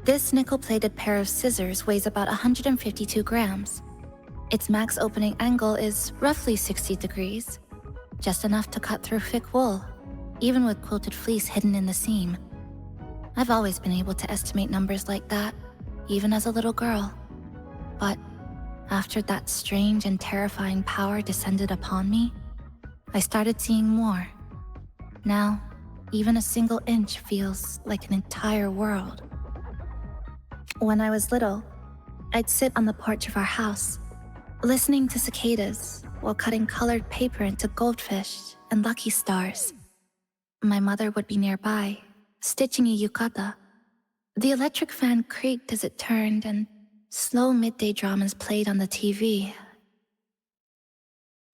This nickel-plated pair of scissors weighs about 152 grams. Its max opening angle is roughly 60 degrees, just enough to cut through thick wool, even with quilted fleece hidden in the seam. I've always been able to estimate numbers like that, even as a little girl. But after that strange and terrifying power descended upon me, I started seeing more. Now, even a single inch feels like an entire world. When I was little, I'd sit on the porch of our house, listening to cicadas while cutting colored paper into goldfish and lucky stars. My mother would be nearby, stitching a yukata. The electric fan creaked as it turned, and slow midday dramas played on the TV.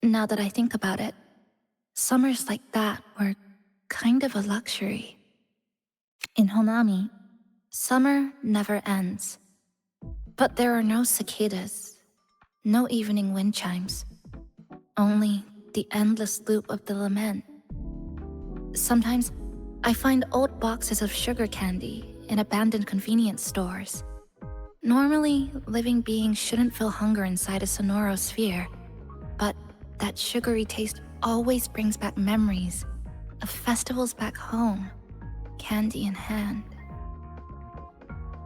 Now that I think about it, summers like that were kind of a luxury. In Honami, summer never ends. But there are no cicadas, no evening wind chimes, only the endless loop of the lament. Sometimes I find old boxes of sugar candy in abandoned convenience stores. Normally, living beings shouldn't feel hunger inside a sonoro sphere, but that sugary taste always brings back memories of festivals back home, candy in hand.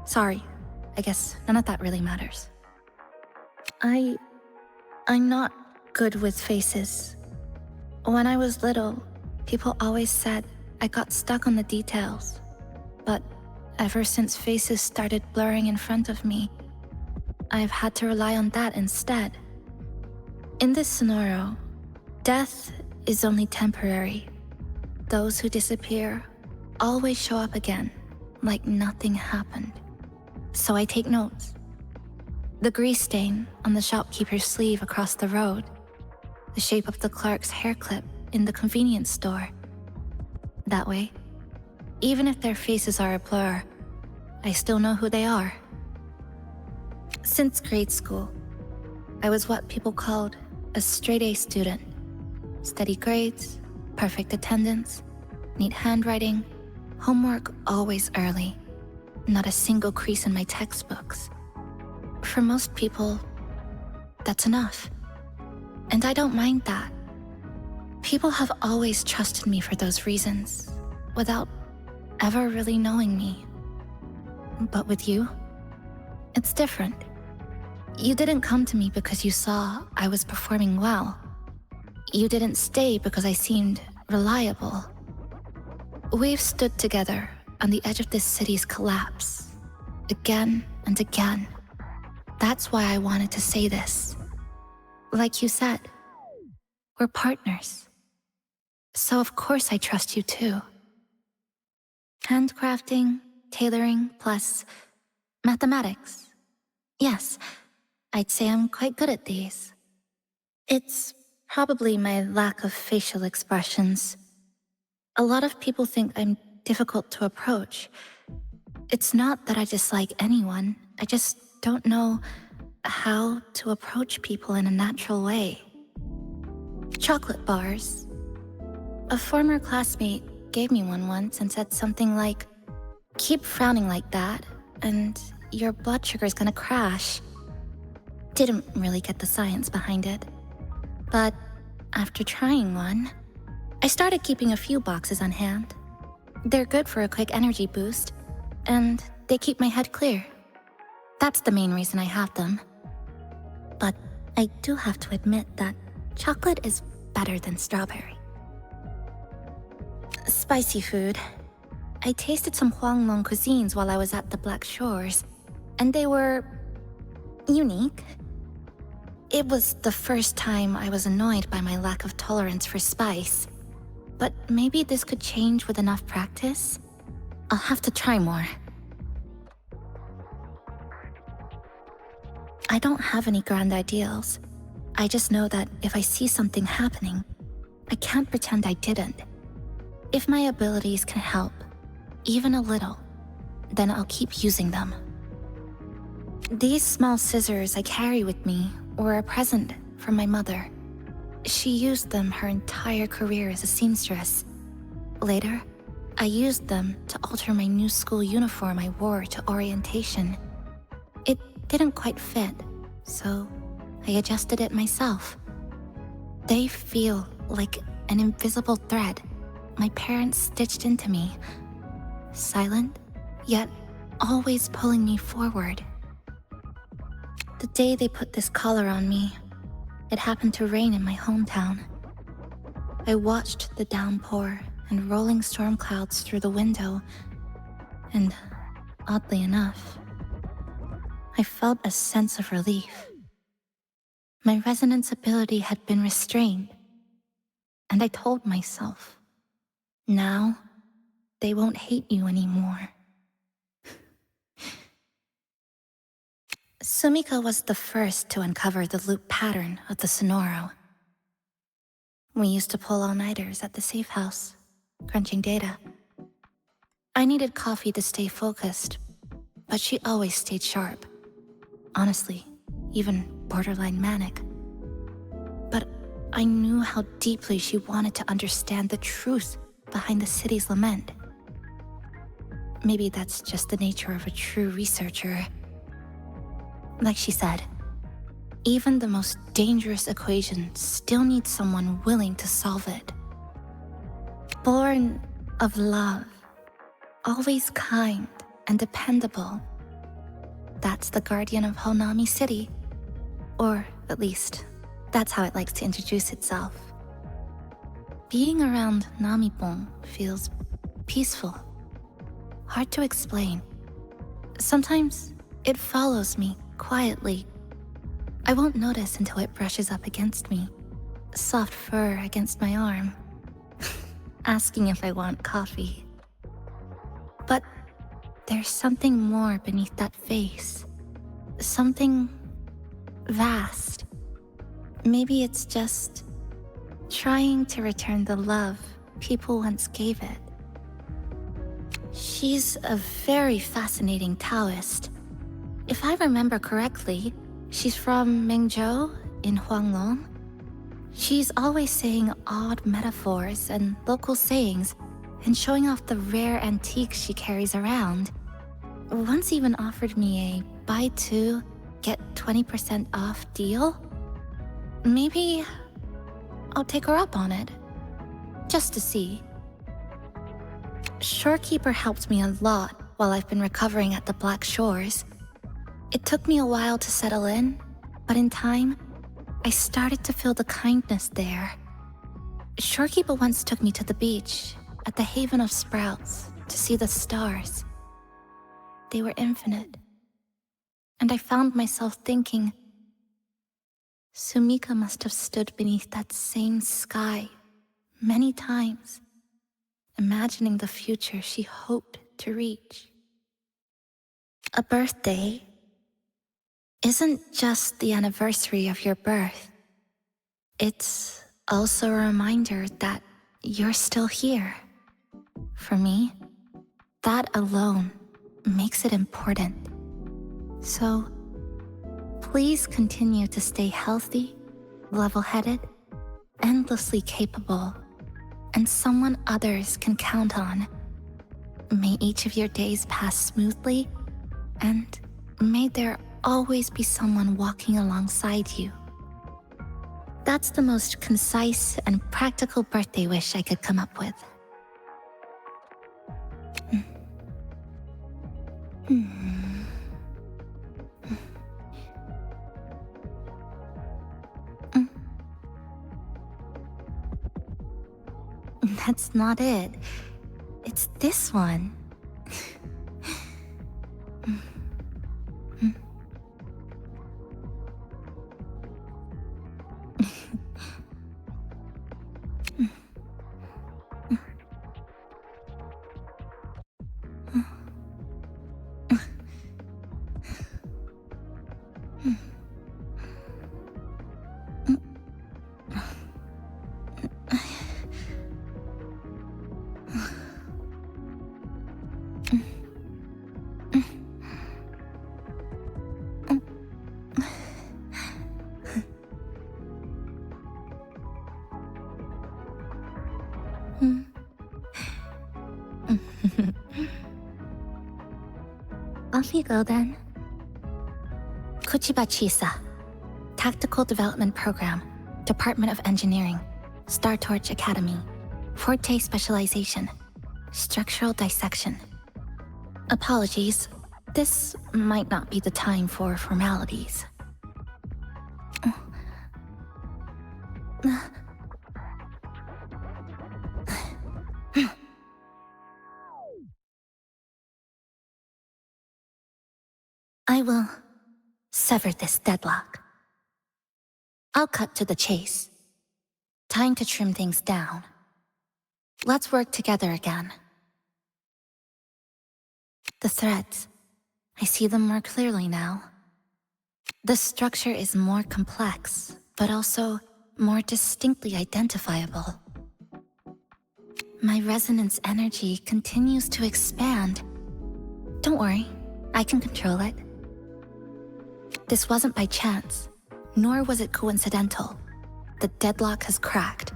Sorry, I guess none of that really matters. I'm not good with faces. When I was little, people always said I got stuck on the details. But ever since faces started blurring in front of me, I've had to rely on that instead. In this scenario, death is only temporary. Those who disappear always show up again, like nothing happened. So I take notes. The grease stain on the shopkeeper's sleeve across the road, the shape of the clerk's hair clip in the convenience store. That way, even if their faces are a blur, I still know who they are. Since grade school, I was what people called a straight-A student. Steady grades, perfect attendance, neat handwriting, homework always early, not a single crease in my textbooks. For most people, that's enough. And I don't mind that. People have always trusted me for those reasons, without ever really knowing me. But with you, it's different. You didn't come to me because you saw I was performing well. You didn't stay because I seemed reliable. We've stood together on the edge of this city's collapse, again and again. That's why I wanted to say this. Like you said, we're partners. So of course I trust you too. Handcrafting, tailoring, plus mathematics. Yes, I'd say I'm quite good at these. It's probably my lack of facial expressions. A lot of people think I'm difficult to approach. It's not that I dislike anyone, I just don't know how to approach people in a natural way. Chocolate bars. A former classmate gave me one once and said something like, "Keep frowning like that, and your blood sugar's gonna crash." Didn't really get the science behind it. But after trying one, I started keeping a few boxes on hand. They're good for a quick energy boost, and they keep my head clear. That's the main reason I have them. But I do have to admit that chocolate is better than strawberry. Spicy food. I tasted some Huanglong cuisines while I was at the Black Shores, and they were unique. It was the first time I was annoyed by my lack of tolerance for spice. But maybe this could change with enough practice. I'll have to try more. I don't have any grand ideals. I just know that if I see something happening, I can't pretend I didn't. If my abilities can help, even a little, then I'll keep using them. These small scissors I carry with me were a present from my mother. She used them her entire career as a seamstress. Later, I used them to alter my new school uniform I wore to orientation. It didn't quite fit, so I adjusted it myself. They feel like an invisible thread my parents stitched into me. Silent, yet always pulling me forward. The day they put this collar on me, it happened to rain in my hometown. I watched the downpour and rolling storm clouds through the window, and oddly enough, I felt a sense of relief. My resonance ability had been restrained, and I told myself, now they won't hate you anymore. Sumika was the first to uncover the loop pattern of the Sonoro. We used to pull all-nighters at the safe house, crunching data. I needed coffee to stay focused, but she always stayed sharp. Honestly, even borderline manic. But I knew how deeply she wanted to understand the truth behind the city's lament. Maybe that's just the nature of a true researcher. Like she said, even the most dangerous equation still needs someone willing to solve it. Born of love, always kind and dependable. That's the guardian of Honami City. Or at least, that's how it likes to introduce itself. Being around Namipon feels peaceful. Hard to explain. Sometimes it follows me quietly. I won't notice until it brushes up against me, soft fur against my arm, asking if I want coffee. But there's something more beneath that face. Something vast. Maybe it's just trying to return the love people once gave it. She's a very fascinating Taoist. If I remember correctly, she's from Mengzhou in Huanglong. She's always saying odd metaphors and local sayings and showing off the rare antiques she carries around. Once even offered me a buy two, get 20% off deal. Maybe I'll take her up on it, just to see. Shorekeeper helped me a lot while I've been recovering at the Black Shores. It took me a while to settle in, but in time, I started to feel the kindness there. Shorekeeper once took me to the beach at the Haven of Sprouts to see the stars. They were infinite. And I found myself thinking, Sumika must have stood beneath that same sky many times, imagining the future she hoped to reach. A birthday isn't just the anniversary of your birth. It's also a reminder that you're still here. For me, that alone makes it important. So, please continue to stay healthy, level-headed, endlessly capable, and someone others can count on. May each of your days pass smoothly, and may there always be someone walking alongside you. That's the most concise and practical birthday wish I could come up with. That's not it. It's this one. Off you go then. Chisa, Tactical Development Program, Department of Engineering, Star Torch Academy, Forte Specialization, Structural Dissection. Apologies, this might not be the time for formalities. I will sever this deadlock. I'll cut to the chase. Time to trim things down. Let's work together again. The threads, I see them more clearly now. The structure is more complex, but also more distinctly identifiable. My resonance energy continues to expand. Don't worry, I can control it. This wasn't by chance, nor was it coincidental. The deadlock has cracked.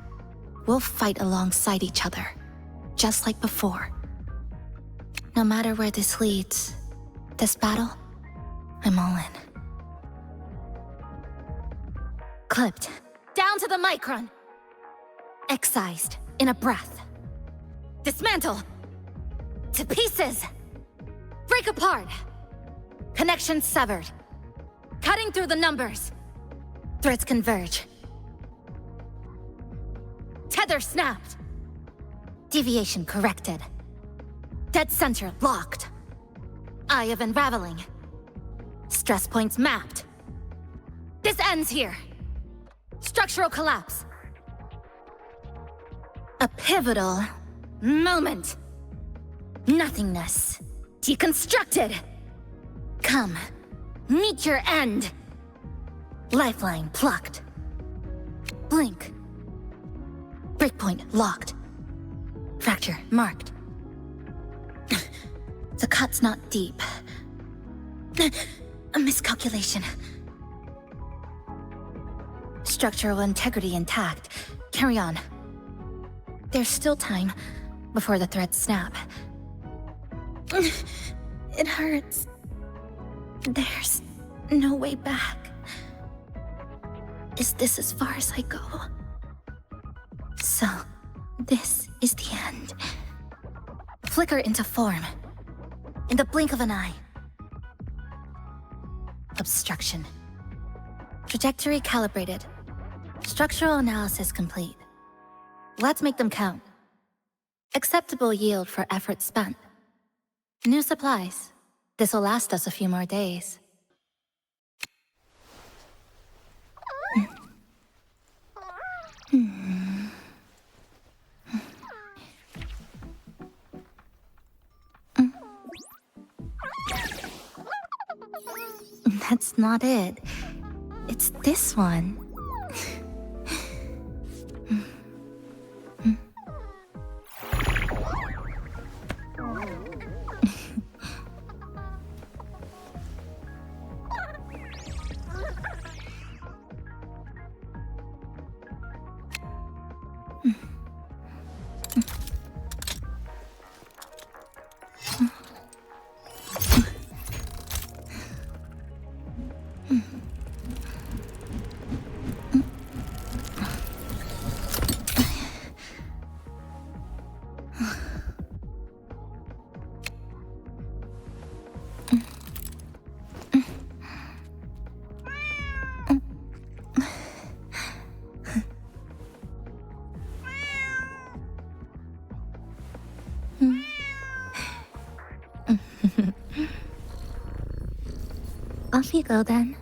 We'll fight alongside each other, just like before. No matter where this leads, this battle, I'm all in. Clipped, down to the micron. Excised, in a breath. Dismantle! To pieces! Break apart! Connection severed. Cutting through the numbers. Threads converge. Tether snapped. Deviation corrected. Dead center locked. Eye of unraveling. Stress points mapped. This ends here. Structural collapse. A pivotal moment. Nothingness deconstructed. Come, meet your end. Lifeline plucked. Blink. Breakpoint locked. Fracture marked. The cut's not deep. A miscalculation. Structural integrity intact. Carry on. There's still time before the threads snap. It hurts. There's no way back. Is this as far as I go? So, this is the end. Flicker into form. In the blink of an eye. Obstruction. Trajectory calibrated. Structural analysis complete. Let's make them count. Acceptable yield for effort spent. New supplies. This'll last us a few more days. That's not it. It's this one. Off you go then.